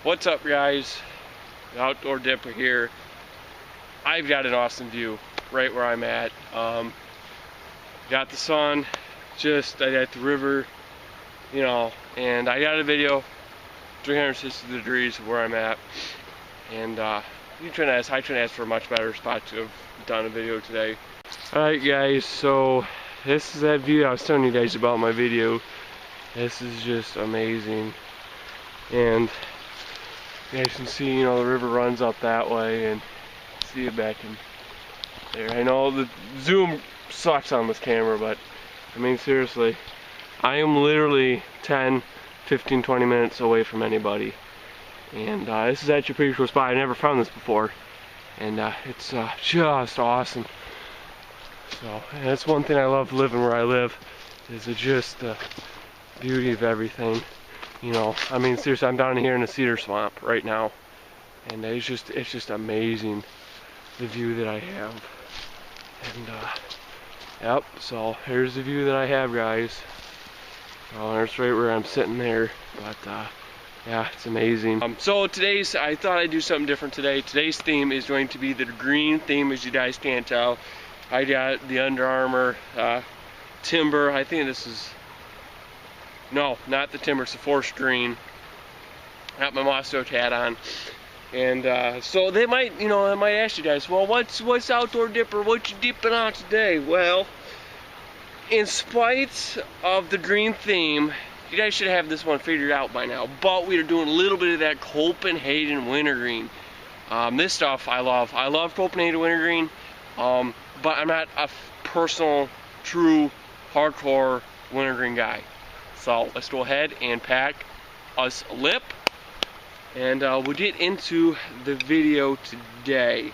What's up, guys? The Outdoor Dipper here. I've got an awesome view right where I'm at. Got the sun just at the river, and I got a video 360 degrees of where I'm at. And I couldn't ask for a much better spot to have done a video today. Alright, guys, so this is that view I was telling you guys about in my video. This is just amazing. And you guys can see, the river runs up that way, and see it back in there. I know the zoom sucks on this camera, but I mean, seriously, I am literally 10, 15, 20 minutes away from anybody. And this is actually a pretty cool spot. I never found this before. And it's just awesome. So, and that's one thing I love living where I live, is just the beauty of everything. I mean, seriously, I'm down here in a cedar swamp right now, and it's just amazing, the view that I have. And yep, so here's the view that I have, guys. Oh, that's right where I'm sitting there. But yeah, it's amazing. So I thought I'd do something different today. Today's theme is going to be the green theme, as you guys can't tell. I got the Under Armour Timber. I think this is, no, not the Timber, it's the Forest Green. Got my Mosso hat on. And so they might, I might ask you guys, well, what's Outdoor Dipper? What you dipping on today? Well, in spite of the green theme, you guys should have this one figured out by now. But we are doing a little bit of that Copenhagen Wintergreen. This stuff I love. I love Copenhagen Wintergreen. But I'm not a personal, true, hardcore wintergreen guy. So let's go ahead and pack us a lip, and we'll get into the video today.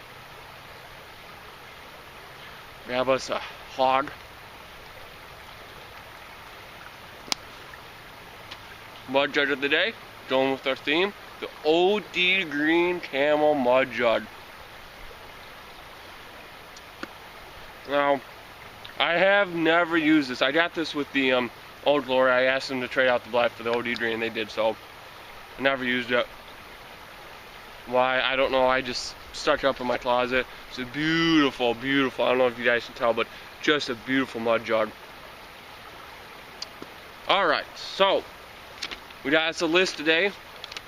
Grab us a hog. Mud jug of the day, going with our theme, the OD Green Camel Mud Jug. Now, I have never used this. I got this with the Old Glory. I asked them to trade out the black for the OD Green, and they did so. I never used it. Why? I don't know. I just stuck it up in my closet. It's a beautiful, beautiful, I don't know if you guys can tell, but just a beautiful mud jug. Alright, so we got us a list today.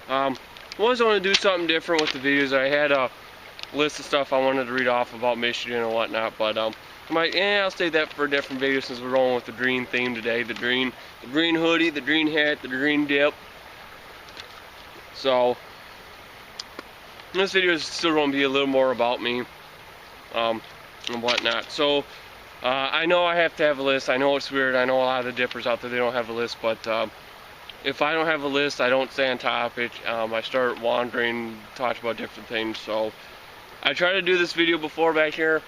I was going to do something different with the videos. I had a list of stuff I wanted to read off about Michigan and whatnot, but I'll save that for a different video since we're going with the green theme today. The green hoodie, the green hat, the green dip. So this video is still going to be a little more about me and whatnot. So I know I have to have a list. I know it's weird. I know a lot of the dippers out there, they don't have a list, but if I don't have a list, I don't stay on topic. I start wandering, talk about different things. So I tried to do this video before back here,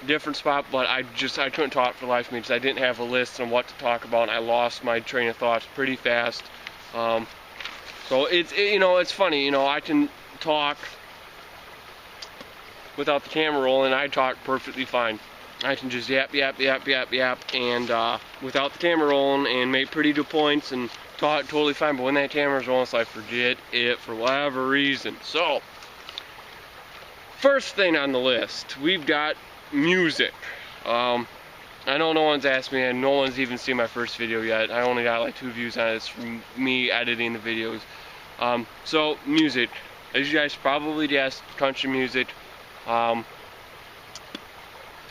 different spot, but I couldn't talk for the life of me because I didn't have a list on what to talk about, and I lost my train of thoughts pretty fast. So it's funny, I can talk without the camera rolling. I talk perfectly fine. I can just yap, and without the camera rolling, and make pretty good points and talk totally fine. But when that camera's rolling, so I forget it for whatever reason. So first thing on the list, we've got music. I know no one's asked me, and no one's even seen my first video yet. I only got like 2 views on it. It's from me editing the videos. So music, as you guys probably guessed, country music. I'm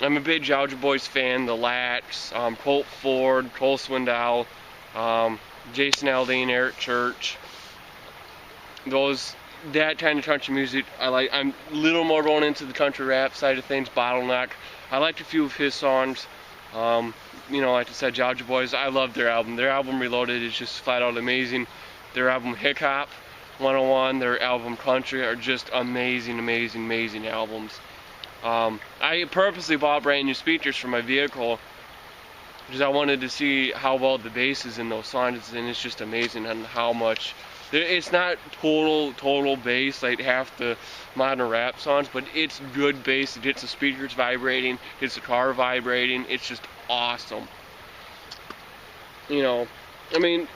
a big Georgia Boys fan. The Lax, Colt Ford, Cole Swindell, Jason Aldean, Eric Church. That kind of country music I like. I'm a little more going into the country rap side of things. Bottleneck, I liked a few of his songs. Like I said, Georgia Boys, I love their album. Their album Reloaded is just flat out amazing. Their album Hip Hop 101, their album Country are just amazing, amazing, amazing albums. I purposely bought brand new speakers for my vehicle because I wanted to see how well the bass is in those songs, and it's just amazing on how much. It's not total bass like half the modern rap songs, but it's good bass. It gets the speakers vibrating, gets the car vibrating. It's just awesome. I mean,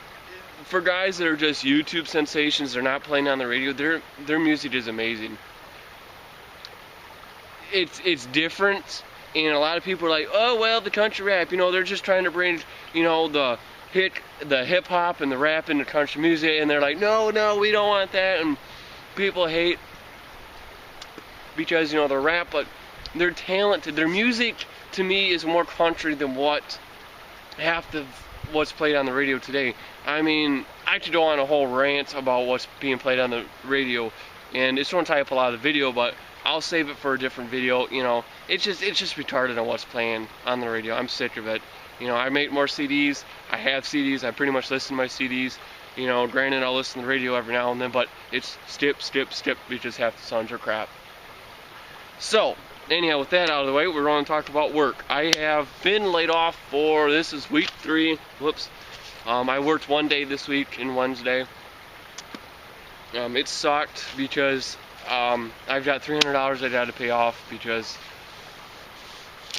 for guys that are just YouTube sensations, they're not playing on the radio, their music is amazing. It's different, and a lot of people are like, oh well, the country rap, you know, they're just trying to bring, you know, the hip hop and the rap into country music, and they're like, no, we don't want that, and people hate because, you know, they're rap, but they're talented. Their music to me is more country than what half of what's played on the radio today. I mean, I could go on a whole rant about what's being played on the radio, and it's going to tie up a lot of the video, but I'll save it for a different video. You know, it's just retarded on what's playing on the radio. I'm sick of it. You know, I make more CDs. I have CDs. I pretty much listen to my CDs. You know, granted, I'll listen to the radio every now and then, but it's skip, because half the songs are crap. So, anyhow, with that out of the way, we're going to talk about work. I have been laid off for, this is week 3. Whoops. I worked one day this week, and Wednesday. It sucked because I've got $300 I had to pay off because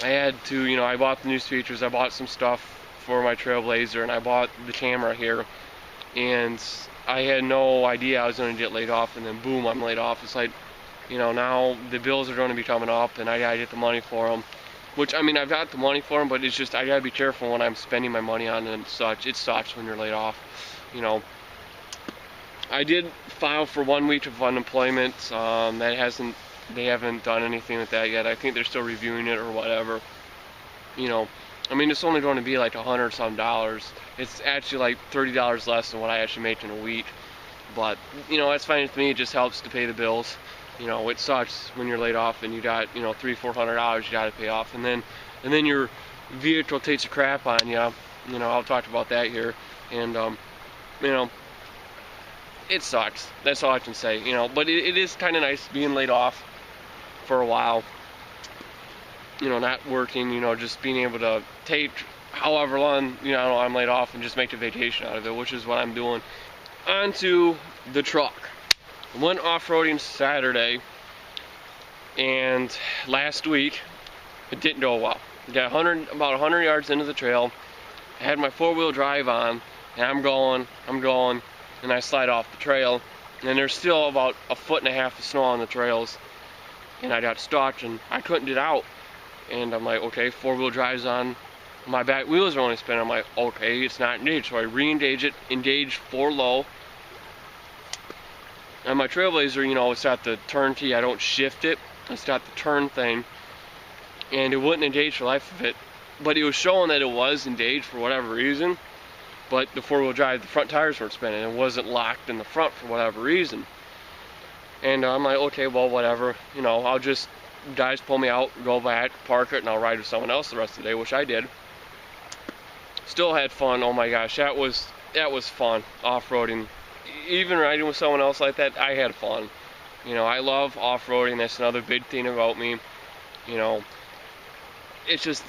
I had to, you know, I bought the news features, I bought some stuff for my Trailblazer, and I bought the camera here, and I had no idea I was going to get laid off, and then boom, I'm laid off. It's like, you know, now the bills are going to be coming up, and I gotta get the money for them. Which, I mean, I've got the money for them, but it's just, I gotta be careful when I'm spending my money on it and such. It sucks when you're laid off, you know. I did file for 1 week of unemployment. They haven't done anything with that yet. I think they're still reviewing it or whatever. You know, I mean, it's only going to be like $100 some. It's actually like $30 less than what I actually make in a week. But, you know, that's fine with me. It just helps to pay the bills. You know, it sucks when you're laid off and you got, you know, $300-400 you got to pay off, and then your vehicle takes a crap on you. You know, I'll talk about that here, and you know, it sucks. That's all I can say. You know, but it is kind of nice being laid off for a while. You know, not working. You know, just being able to take however long, you know, I'm laid off and just make a vacation out of it, which is what I'm doing. On to the truck. I went off-roading Saturday, and last week it didn't go well. I got about 100 yards into the trail. I had my 4-wheel drive on, and I'm going, and I slide off the trail, and there's still about 1.5 foot of snow on the trails, and I got stuck, and I couldn't get out. And I'm like, okay, 4-wheel drive's on, my back wheels are only spinning. I'm like, okay, it's not engaged, so I re-engage it, engage 4 low. And my Trailblazer, you know, it's got the turn key, I don't shift it, it's got the turn thing, and it wouldn't engage for the life of it, but it was showing that it was engaged for whatever reason, but the 4-wheel drive, the front tires weren't spinning, it wasn't locked in the front for whatever reason. And I'm like, okay, well, whatever, you know, I'll just, guys pull me out, go back, park it, and I'll ride with someone else the rest of the day, which I did. Still had fun. Oh my gosh, that was fun, off-roading. Even riding with someone else like that, I had fun. You know, I love off-roading. That's another big thing about me. You know, it's just,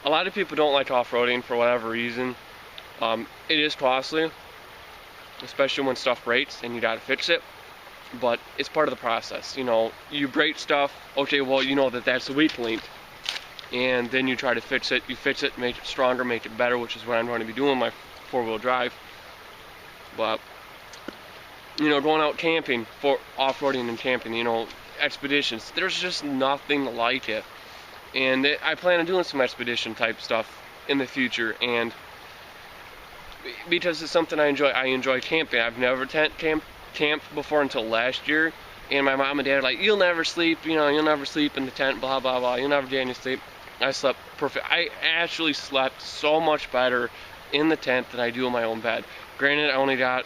a lot of people don't like off-roading for whatever reason. It is costly, especially when stuff breaks and you gotta fix it. But it's part of the process. You know, you break stuff, okay, well, you know that that's the weak link. And then you try to fix it. You fix it, make it stronger, make it better, which is what I'm going to be doing with my 4-wheel drive. But, you know, going out camping, for off-roading and camping, you know, expeditions, there's just nothing like it. And I plan on doing some expedition type stuff in the future, and because it's something I enjoy camping. I've never camped before until last year, and my mom and dad are like, you'll never sleep, you know, you'll never sleep in the tent, blah blah blah, you'll never get any sleep. I slept perfect. I actually slept so much better in the tent than I do in my own bed. Granted, I only got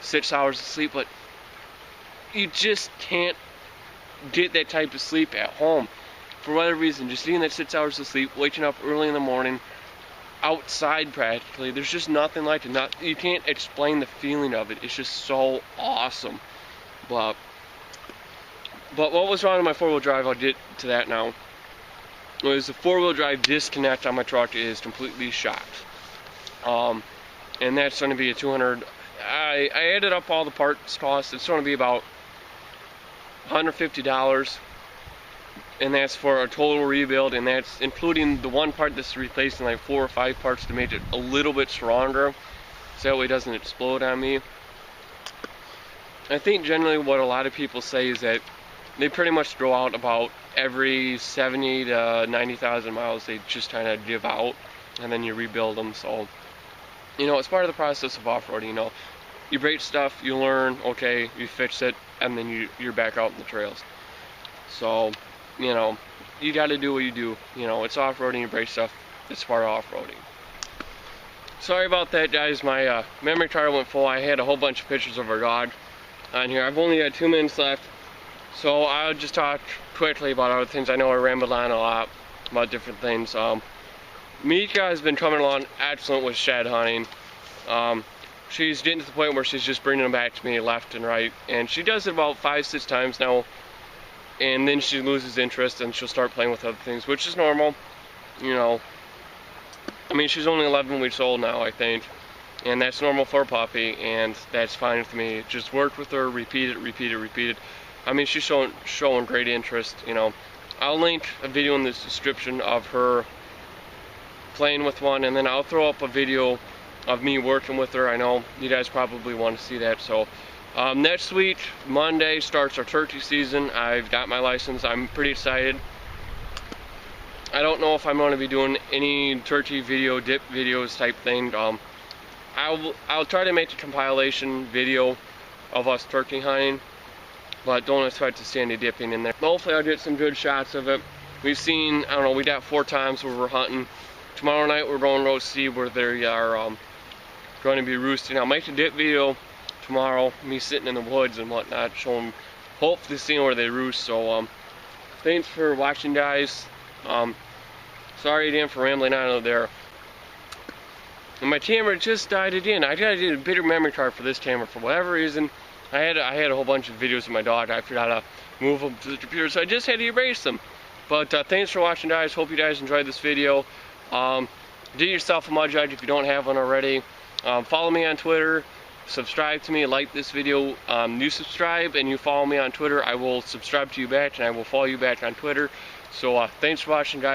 6 hours of sleep, but you just can't get that type of sleep at home. For whatever reason, just getting that 6 hours of sleep, waking up early in the morning, outside practically, there's just nothing like it. You can't explain the feeling of it. It's just so awesome. But what was wrong with my 4-wheel drive, I'll get to that now, was the 4-wheel drive disconnect on my truck is completely shot. And that's going to be a $200. I added up all the parts costs. It's going to be about $150, and that's for a total rebuild, and that's including the one part that's replacing like 4 or 5 parts to make it a little bit stronger. so that way it doesn't explode on me. I think generally what a lot of people say is that they pretty much throw out about every 70 to 90,000 miles. They just kind of give out, and then you rebuild them. So, you know, it's part of the process of off-roading. You know, you break stuff, you learn, okay, you fix it, and then you're back out in the trails. So, you know, you got to do what you do. You know, it's off-roading, you break stuff. It's part of off-roading. Sorry about that, guys. My memory card went full. I had a whole bunch of pictures of our dog on here. I've only got 2 minutes left, so I'll just talk quickly about other things. I know I rambled on a lot about different things. Mika has been coming along excellent with shed hunting. She's getting to the point where she's just bringing them back to me left and right, and she does it about 5-6 times now, and then she loses interest and she'll start playing with other things, which is normal. You know, I mean, she's only 11 weeks old now, I think, and that's normal for a puppy, and that's fine with me. Just work with her, repeat it. I mean, she's showing great interest. You know, I'll link a video in the description of her playing with one, and then I'll throw up a video of me working with her. I know you guys probably want to see that. So next week, Monday, starts our turkey season. I've got my license. I'm pretty excited. I don't know if I'm going to be doing any turkey video, dip videos type thing. I'll try to make a compilation video of us turkey hunting, but don't expect to see any dipping in there. Hopefully I'll get some good shots of it. We've seen, I don't know, we got 4 times where we're hunting. Tomorrow night we're going to see where they are going to be roosting. I'll make a dip video tomorrow, me sitting in the woods and whatnot, showing, hopefully seeing where they roost. So thanks for watching, guys. Sorry again for rambling on over there. And my camera just died again. I gotta do a bigger memory card for this camera for whatever reason. I had a whole bunch of videos of my dog. I forgot to move them to the computer, so I just had to erase them. But thanks for watching, guys. Hope you guys enjoyed this video. Do yourself a mud judge if you don't have one already. Follow me on Twitter. Subscribe to me. Like this video. You subscribe and you follow me on Twitter, I will subscribe to you back, and I will follow you back on Twitter. So thanks for watching, guys.